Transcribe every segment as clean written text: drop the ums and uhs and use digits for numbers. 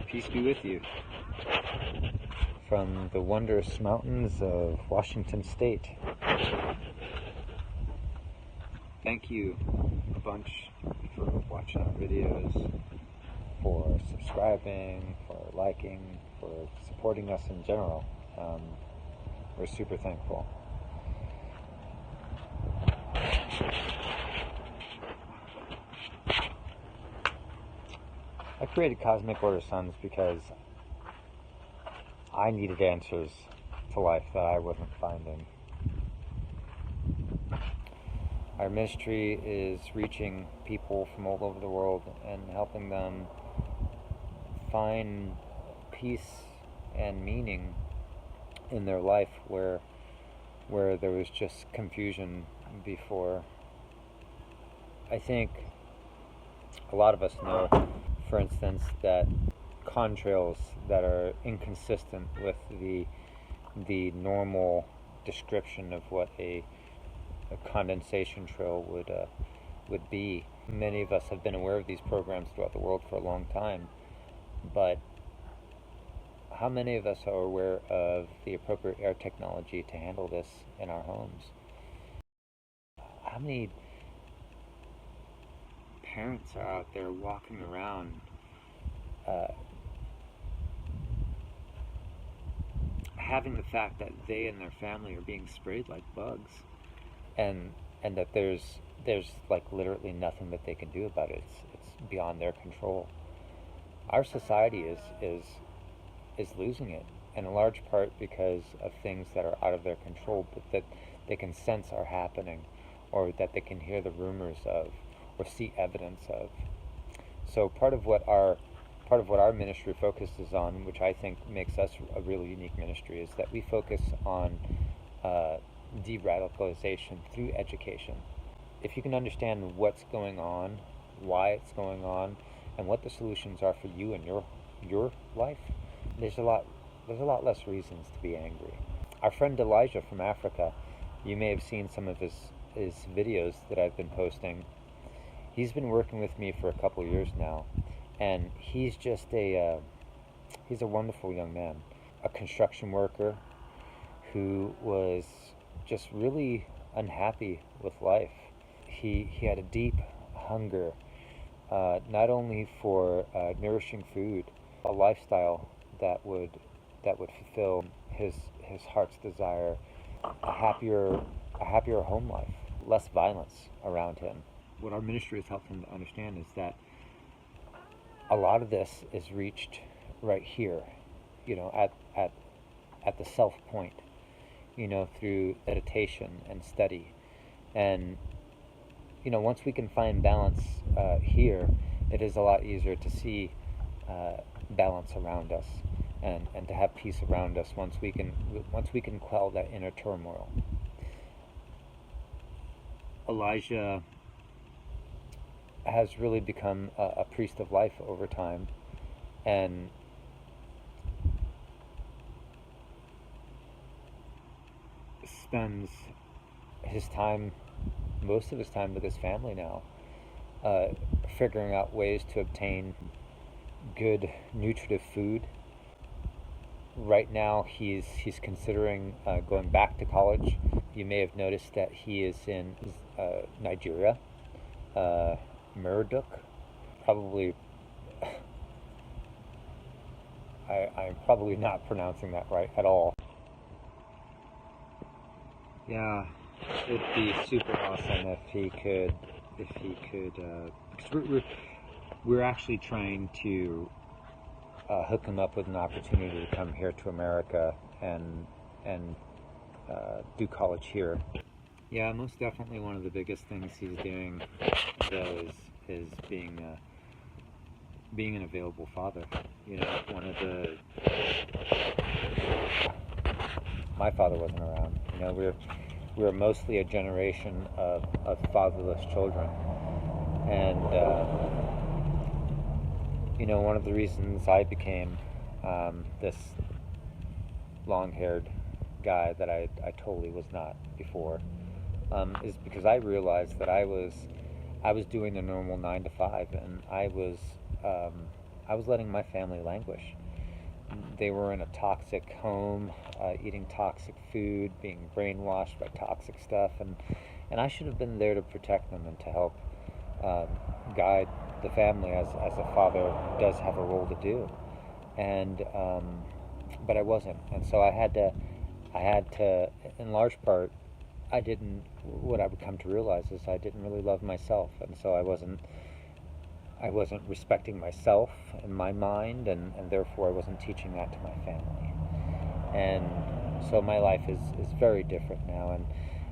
Peace be with you. From the wondrous mountains of Washington State. Thank you a bunch for watching our videos, for subscribing, for liking, for supporting us in general. We're super thankful. I created Cosmic Order SUNS because I needed answers to life that I wasn't finding. Our ministry is reaching people from all over the world and helping them find peace and meaning in their life where there was just confusion before. I think a lot of us know, for instance, that contrails that are inconsistent with the normal description of what a condensation trail would be. Many of us have been aware of these programs throughout the world for a long time, but how many of us are aware of the appropriate air technology to handle this in our homes? How many parents are out there walking around having the fact that they and their family are being sprayed like bugs, and that there's like literally nothing that they can do about it. It's beyond their control. Our society is losing it, in a large part because of things that are out of their control, but that they can sense are happening, or that they can hear the rumors of, or see evidence of. So part of what our ministry focuses on, which I think makes us a really unique ministry, is that we focus on de-radicalization through education. If you can understand what's going on, why it's going on, and what the solutions are for you and your life, there's a lot less reasons to be angry. Our friend Elijah from Africa, you may have seen some of his videos that I've been posting. He's been working with me for a couple years now, and he's just he's a wonderful young man, a construction worker who was just really unhappy with life. He had a deep hunger, not only for nourishing food, a lifestyle that would fulfill his heart's desire, a happier home life, less violence around him. What our ministry has helped him to understand is that a lot of this is reached right here, at the self point, through meditation and study. And once we can find balance here, it is a lot easier to see balance around us, and to have peace around us once we can quell that inner turmoil. Elijah has really become a priest of life over time, and spends most of his time with his family now, figuring out ways to obtain good nutritive food. Right now he's considering going back to college. You may have noticed that he is in Nigeria, Murduk, probably. I'm probably not pronouncing that right at all. Yeah, it'd be super awesome if he could, because we're actually trying to hook him up with an opportunity to come here to America and do college here. Yeah, most definitely one of the biggest things he's doing, though, is being an available father. My father wasn't around. We were mostly a generation of fatherless children, and one of the reasons I became this long-haired guy that I totally was not before is because I realized that I was doing the normal 9 to 5, and I was I was letting my family languish. They were in a toxic home, eating toxic food, being brainwashed by toxic stuff, and I should have been there to protect them and to help um, guide the family as a father does have a role to do. And but I wasn't, and so I had to, in large part, I didn't. What I would come to realize is I didn't really love myself, and so I wasn't respecting myself and my mind, and therefore I wasn't teaching that to my family. And so my life is very different now,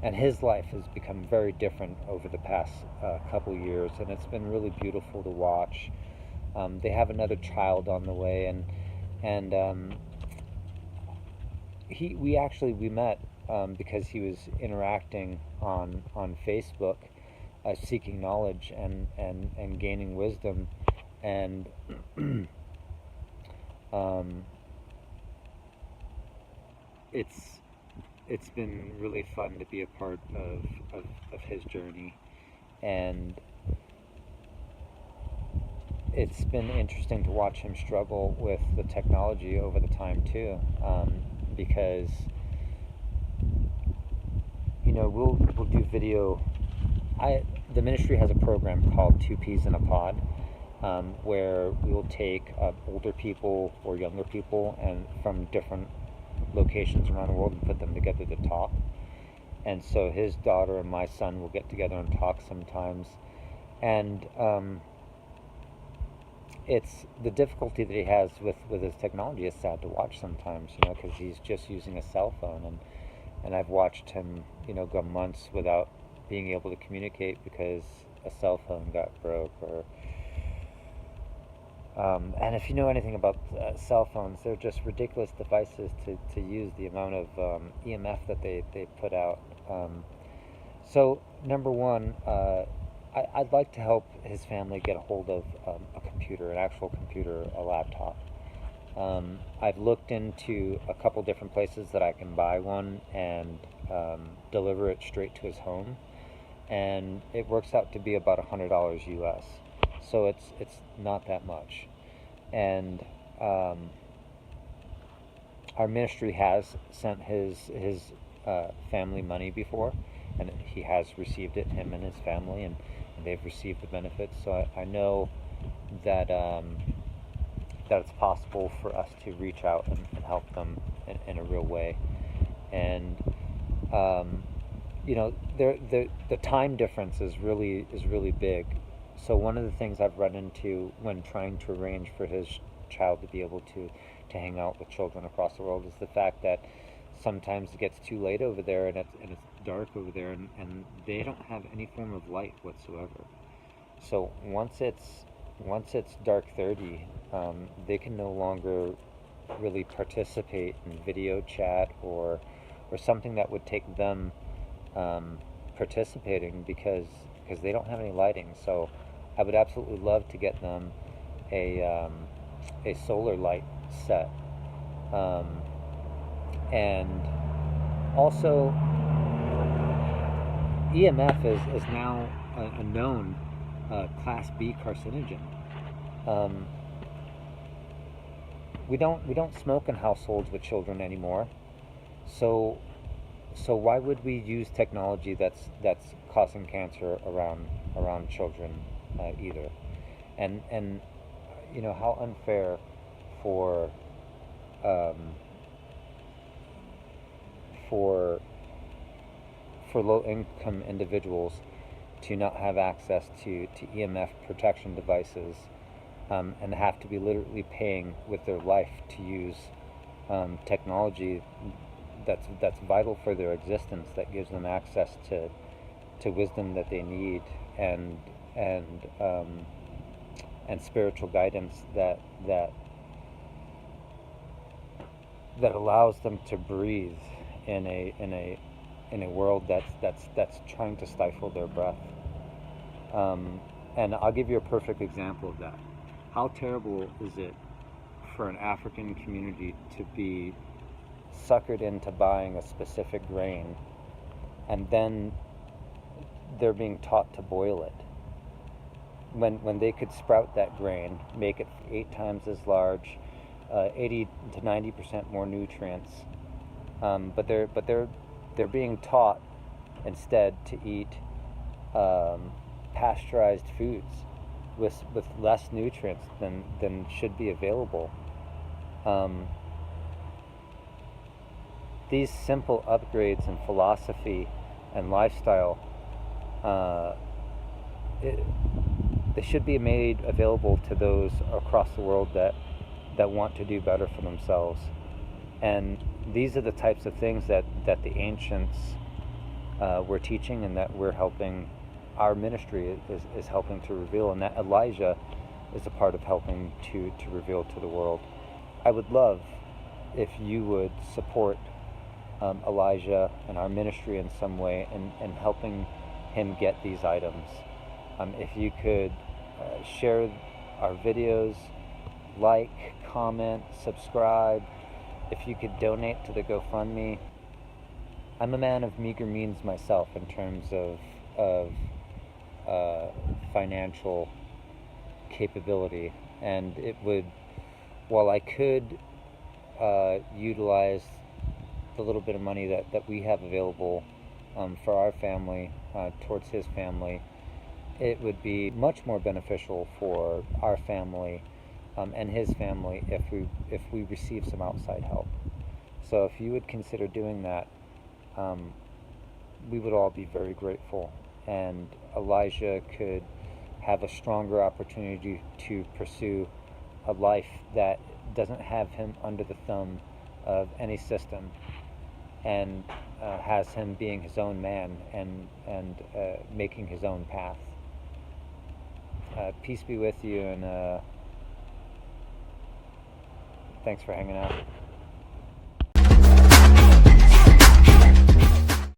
and his life has become very different over the past couple years, and it's been really beautiful to watch. They have another child on the way, and we met because he was interacting on Facebook, seeking knowledge and gaining wisdom, and um, it's it's been really fun to be a part of his journey, and it's been interesting to watch him struggle with the technology over the time too, because we'll do video. The ministry has a program called Two Peas in a Pod, where we will take older people or younger people and from different locations around the world and put them together to talk. And so his daughter and my son will get together and talk sometimes, and it's the difficulty that he has with his technology is sad to watch sometimes, because he's just using a cell phone, and I've watched him, go months without being able to communicate because a cell phone got broke, or and if you know anything about cell phones, they're just ridiculous devices to use, the amount of EMF that they put out. So number one, I'd like to help his family get a hold of a computer, an actual computer, a laptop. I've looked into a couple different places that I can buy one and deliver it straight to his home, and it works out to be about $100 US. So it's not that much, and our ministry has sent his family money before, and he has received it, him and his family, and they've received the benefits. So I know that that it's possible for us to reach out and help them in a real way. And the time difference is really big. So one of the things I've run into when trying to arrange for his child to be able to hang out with children across the world is the fact that sometimes it gets too late over there, and it's dark over there, and they don't have any form of light whatsoever. So once it's dark 30, they can no longer really participate in video chat or something that would take them participating, because they don't have any lighting. So I would absolutely love to get them a solar light set, and also EMF is now a known Class B carcinogen. We don't smoke in households with children anymore, so why would we use technology that's causing cancer around children either? And how unfair for for low-income individuals to not have access to EMF protection devices, and have to be literally paying with their life to use technology that's vital for their existence, that gives them access to wisdom that they need, and spiritual guidance that allows them to breathe in a world that's trying to stifle their breath. And I'll give you a perfect example of that. How terrible is it for an African community to be suckered into buying a specific grain, and then they're being taught to boil it? when they could sprout that grain, make it 8 times as large, 80 to 90% more nutrients, but they're being taught instead to eat pasteurized foods with less nutrients than should be available. These simple upgrades in philosophy and lifestyle, they should be made available to those across the world that want to do better for themselves. And these are the types of things that the ancients were teaching, and that we're helping, our ministry is helping to reveal, and that Elijah is a part of helping to reveal to the world. I would love if you would support Elijah and our ministry in some way, and helping him get these items. If you could share our videos, like, comment, subscribe, if you could donate to the GoFundMe. I'm a man of meager means myself in terms of financial capability, and it would, while I could utilize the little bit of money that we have available for our family towards his family, it would be much more beneficial for our family and his family if we receive some outside help. So if you would consider doing that, we would all be very grateful, and Elijah could have a stronger opportunity to pursue a life that doesn't have him under the thumb of any system, and has him being his own man and making his own path. Peace be with you, and thanks for hanging out.